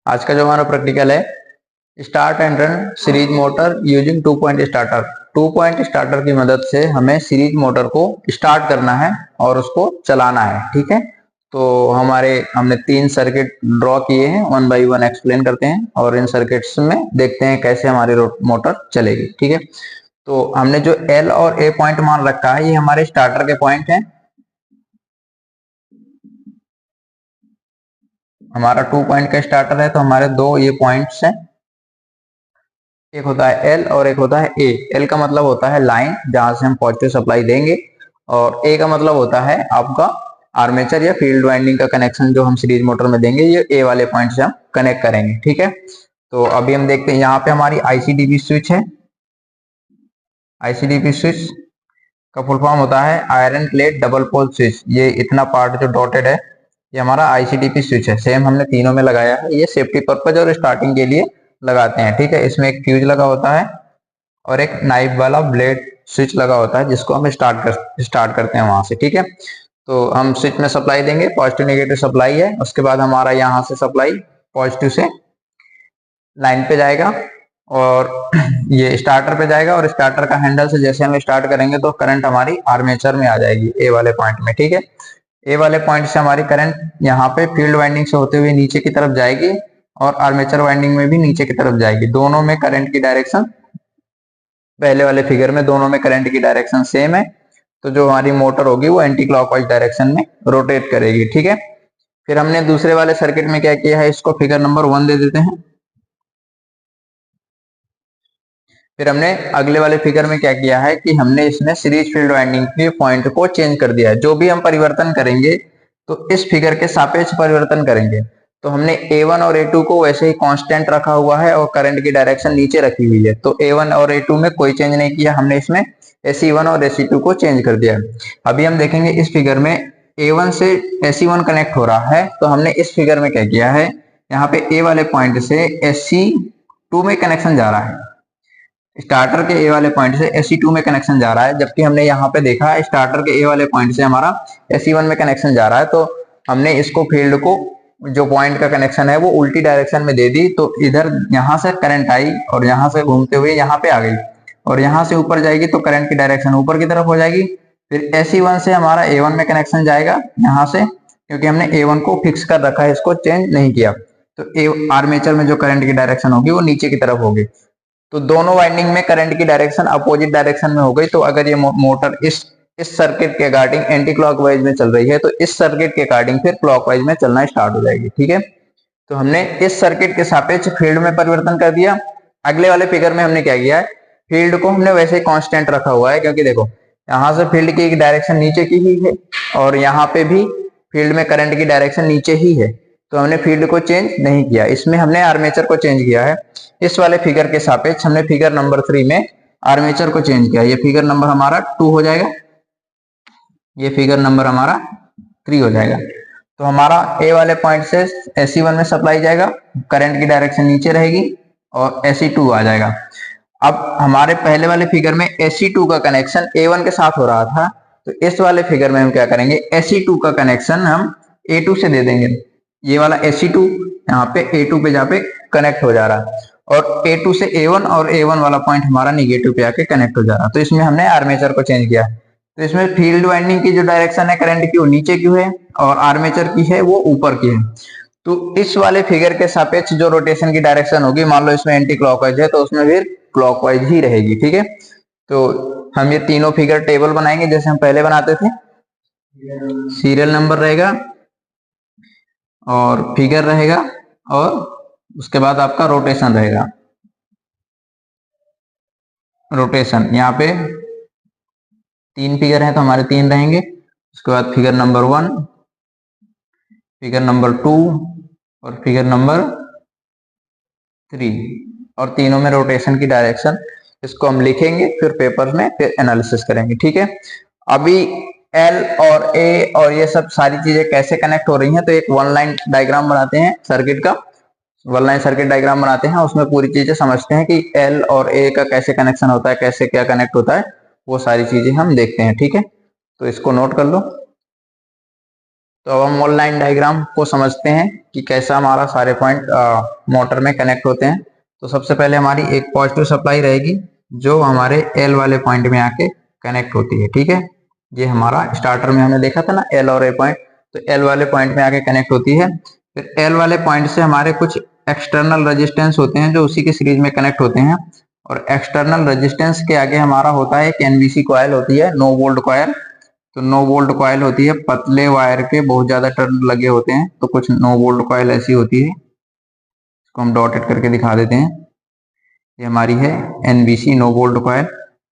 आज का जो हमारा प्रैक्टिकल है, start and run series motor using 2 point starter. 2 point starter की मदद से हमें सीरीज मोटर को स्टार्ट करना है और उसको चलाना है। ठीक है, तो हमने 3 सर्किट ड्रॉ किए हैं, वन बाय वन एक्सप्लेन करते हैं और इन सर्किट्स में देखते हैं कैसे हमारी मोटर चलेगी। ठीक है, तो हमने जो एल और ए पॉइंट मान रखा है, ये हमारे स्टार्टर के पॉइंट हैं। हमारा 2 पॉइंट का स्टार्टर है, तो हमारे दो ये पॉइंट्स हैं, एक होता है एल और एक होता है ए। एल का मतलब होता है लाइन जहां से हम पॉजिटिव सप्लाई देंगे, और ए का मतलब होता है आपका आर्मेचर या फील्ड वाइंडिंग का कनेक्शन जो हम सीरीज मोटर में देंगे, ये ए वाले पॉइंट से हम कनेक्ट करेंगे। ठीक है, तो अभी हम देखते हैं, यहाँ पे हमारी आईसीडीपी स्विच है। आईसीडीपी स्विच का फुल फॉर्म होता है iron plate double pole switch. ये इतना पार्ट जो डॉटेड है, ये हमारा आईसीडीपी स्विच है। सेम हमने तीनों में लगाया है, ये सेफ्टी पर्पज और स्टार्टिंग के लिए लगाते हैं। ठीक है, इसमें एक फ्यूज लगा होता है और एक नाइफ वाला ब्लेड स्विच लगा होता है, जिसको हम स्टार्ट करते हैं वहां से। ठीक है, तो हम स्विच में सप्लाई देंगे, पॉजिटिव नेगेटिव सप्लाई है। उसके बाद हमारा यहाँ से सप्लाई पॉजिटिव से लाइन पे जाएगा और ये स्टार्टर पे जाएगा, और स्टार्टर का हैंडल से जैसे हम स्टार्ट करेंगे तो करंट हमारी आर्मेचर में आ जाएगी, ए वाले पॉइंट में। ठीक है, ए वाले पॉइंट से हमारी करंट यहाँ पे फील्ड वाइंडिंग से होते हुए नीचे की तरफ जाएगी और आर्मेचर वाइंडिंग में भी नीचे की तरफ जाएगी। दोनों में करंट की डायरेक्शन, पहले वाले फिगर में दोनों में करंट की डायरेक्शन सेम है, तो जो हमारी मोटर होगी वो एंटी क्लॉकवाइज डायरेक्शन में रोटेट करेगी। ठीक है, फिर हमने दूसरे वाले सर्किट में क्या किया है, इसको फिगर नंबर 1 दे देते हैं। फिर हमने अगले वाले फिगर में क्या किया है कि हमने इसमें सीरीज फील्ड वाइंडिंग के पॉइंट को चेंज कर दिया है। जो भी हम परिवर्तन करेंगे तो इस फिगर के सापेक्ष परिवर्तन करेंगे। तो हमने A1 और A2 को वैसे ही कांस्टेंट रखा हुआ है और करंट की डायरेक्शन नीचे रखी हुई है, तो A1 और A2 में कोई चेंज नहीं किया, हमने इसमें AC1 और AC2 को चेंज कर दिया। अभी हम देखेंगे इस फिगर में A1 से AC1 कनेक्ट हो रहा है, तो हमने इस फिगर में क्या किया है, यहाँ पे A वाले पॉइंट से AC2 में कनेक्शन जा रहा है, स्टार्टर के ए वाले पॉइंट से SC2 में कनेक्शन जा रहा है, जबकि हमने यहाँ पे देखा है स्टार्टर के ए वाले पॉइंट से हमारा SC1 में कनेक्शन जा रहा है। तो हमने इसको फील्ड को, जो पॉइंट का कनेक्शन है वो उल्टी डायरेक्शन में दे दी, तो इधर यहाँ से करंट आई और यहाँ से घूमते हुए यहाँ पे आ गई, और यहाँ से ऊपर जाएगी तो करंट की डायरेक्शन ऊपर की तरफ हो जाएगी। फिर SC1 से हमारा A1 में कनेक्शन जाएगा यहाँ से, क्योंकि हमने A1 को फिक्स कर रखा है, इसको चेंज नहीं किया, तो आर्मेचर में जो करंट की डायरेक्शन होगी वो नीचे की तरफ होगी। तो दोनों वाइंडिंग में करंट की डायरेक्शन अपोजिट डायरेक्शन में हो गई। तो अगर ये मोटर इस सर्किट के अकॉर्डिंग एंटी क्लॉकवाइज में चल रही है, तो इस सर्किट के अकॉर्डिंग फिर क्लॉकवाइज में चलना स्टार्ट हो जाएगी। ठीक है, तो हमने इस सर्किट के सापेक्ष फील्ड में परिवर्तन कर दिया। अगले वाले फिगर में हमने क्या किया है, फील्ड को हमने वैसे ही कांस्टेंट रखा हुआ है, क्योंकि देखो यहाँ से फील्ड की डायरेक्शन नीचे की ही है और यहाँ पे भी फील्ड में करंट की डायरेक्शन नीचे ही है, तो हमने फील्ड को चेंज नहीं किया। इसमें हमने आर्मेचर को चेंज किया है। इस वाले फिगर के सापेक्ष हमने फिगर नंबर 3 में आर्मेचर को चेंज किया। ये फिगर नंबर हमारा 2 हो जाएगा, ये फिगर नंबर हमारा 3 हो जाएगा। तो हमारा ए वाले पॉइंट से SC1 में सप्लाई जाएगा, करंट की डायरेक्शन नीचे रहेगी और SC2 आ जाएगा। अब हमारे पहले वाले फिगर में SC2 का कनेक्शन A1 के साथ हो रहा था, तो इस वाले फिगर में हम क्या करेंगे, SC2 का कनेक्शन हम A2 से दे देंगे। ये वाला SC2 यहाँ पे A2 पे जहाँ पे कनेक्ट हो जा रहा है, और A2 से A1 और A1 वाला पॉइंट हमारा निगेटिव पे आके कनेक्ट हो जा रहा है। तो इसमें हमने आर्मेचर को चेंज किया। तो इसमें फील्ड वाइंडिंग की जो डायरेक्शन है करंट की, वो नीचे की है और आर्मेचर की है वो ऊपर की है। तो इस वाले फिगर के सापेक्ष जो रोटेशन की डायरेक्शन होगी, मान लो इसमें एंटी क्लॉकवाइज है, तो उसमें फिर क्लॉकवाइज ही रहेगी। ठीक है, तो हम ये तीनों फिगर टेबल बनाएंगे जैसे हम पहले बनाते थे। सीरियल नंबर रहेगा और फिगर रहेगा और उसके बाद आपका रोटेशन रहेगा। रोटेशन यहाँ पे 3 फिगर हैं तो हमारे 3 रहेंगे। उसके बाद फिगर नंबर 1, फिगर नंबर 2 और फिगर नंबर 3, और तीनों में रोटेशन की डायरेक्शन, इसको हम लिखेंगे फिर पेपर में, फिर एनालिसिस करेंगे। ठीक है, अभी एल और ए और ये सब सारी चीजें कैसे कनेक्ट हो रही हैं, तो एक वन लाइन डायग्राम बनाते हैं सर्किट का, वन लाइन सर्किट डायग्राम बनाते हैं, उसमें पूरी चीजें समझते हैं कि एल और ए का कैसे कनेक्शन होता है, कैसे क्या कनेक्ट होता है, वो सारी चीजें हम देखते हैं। ठीक है, तो इसको नोट कर लो। तो अब हम ऑनलाइन डायग्राम को समझते हैं कि कैसा हमारा सारे पॉइंट मोटर में कनेक्ट होते हैं। तो सबसे पहले हमारी एक पॉजिटिव सप्लाई रहेगी जो हमारे एल वाले पॉइंट में आके कनेक्ट होती है। ठीक है, ये हमारा स्टार्टर में हमने देखा था ना एल और ए पॉइंट, तो एल वाले पॉइंट में आके कनेक्ट होती है। फिर एल वाले पॉइंट से हमारे कुछ एक्सटर्नल रेजिस्टेंस होते हैं जो उसी के सीरीज में कनेक्ट होते हैं, और एक्सटर्नल रेजिस्टेंस के आगे हमारा होता है एक एनबीसी कॉइल होती है, नो वोल्ट कॉइल। तो नो वोल्ट कॉइल होती है, पतले वायर के बहुत ज्यादा टर्न लगे होते हैं, तो कुछ नो वोल्ट कॉइल ऐसी होती है, इसको हम डॉटेड करके दिखा देते हैं। ये हमारी है एनबीसी नो वोल्ट कॉइल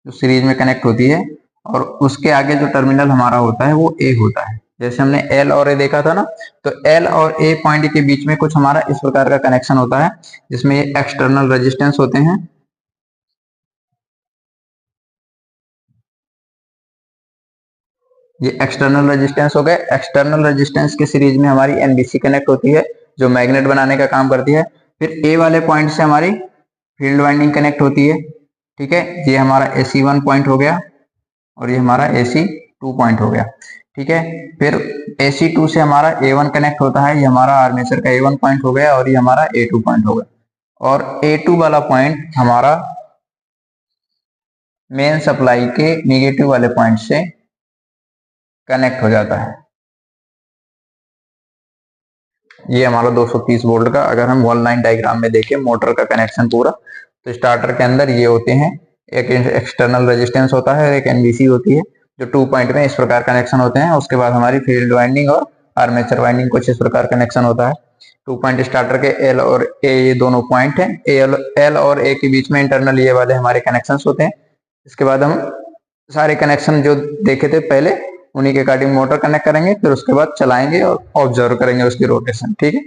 जो सीरीज में कनेक्ट होती है, और उसके आगे जो टर्मिनल हमारा होता है वो ए होता है। जैसे हमने एल और ए देखा था ना, तो एल और ए पॉइंट के बीच में कुछ हमारा इस प्रकार का कनेक्शन होता है जिसमें ये एक्सटर्नल रेजिस्टेंस होते हैं। ये एक्सटर्नल रेजिस्टेंस हो गए। एक्सटर्नल रेजिस्टेंस के सीरीज में हमारी एनबीसी कनेक्ट होती है जो मैग्नेट बनाने का काम करती है। फिर ए वाले पॉइंट से हमारी फील्ड वाइंडिंग कनेक्ट होती है। ठीक है, ये हमारा AC1 पॉइंट हो गया और ये हमारा AC2 पॉइंट हो गया। ठीक है, फिर AC2 से हमारा A1 कनेक्ट होता है, ये हमारा आर्मेचर का A1 पॉइंट हो गया और ये हमारा A2 पॉइंट हो गया। और A2 वाला पॉइंट हमारा मेन सप्लाई के निगेटिव वाले पॉइंट से कनेक्ट हो जाता है। ये हमारा 230 वोल्ट का, अगर हम वन लाइन डायग्राम में देखें मोटर का कनेक्शन पूरा, तो स्टार्टर के अंदर ये होते हैं, एक एक्सटर्नल रेजिस्टेंस होता है, एक एनबीसी होती है, जो 2 पॉइंट में इस प्रकार कनेक्शन होते हैं। उसके बाद हमारी फील्ड वाइंडिंग और आर्मेचर वाइंडिंग कुछ इस प्रकार कनेक्शन होता है। 2 पॉइंट स्टार्टर के एल और ए, ये दोनों पॉइंट हैं, एल और ए के बीच में इंटरनल ये वाले हमारे कनेक्शन होते हैं। इसके बाद हम सारे कनेक्शन जो देखे थे पहले उन्हीं के अकॉर्डिंग मोटर कनेक्ट करेंगे, फिर उसके बाद चलाएंगे और ऑब्जर्व करेंगे उसकी रोटेशन। ठीक है।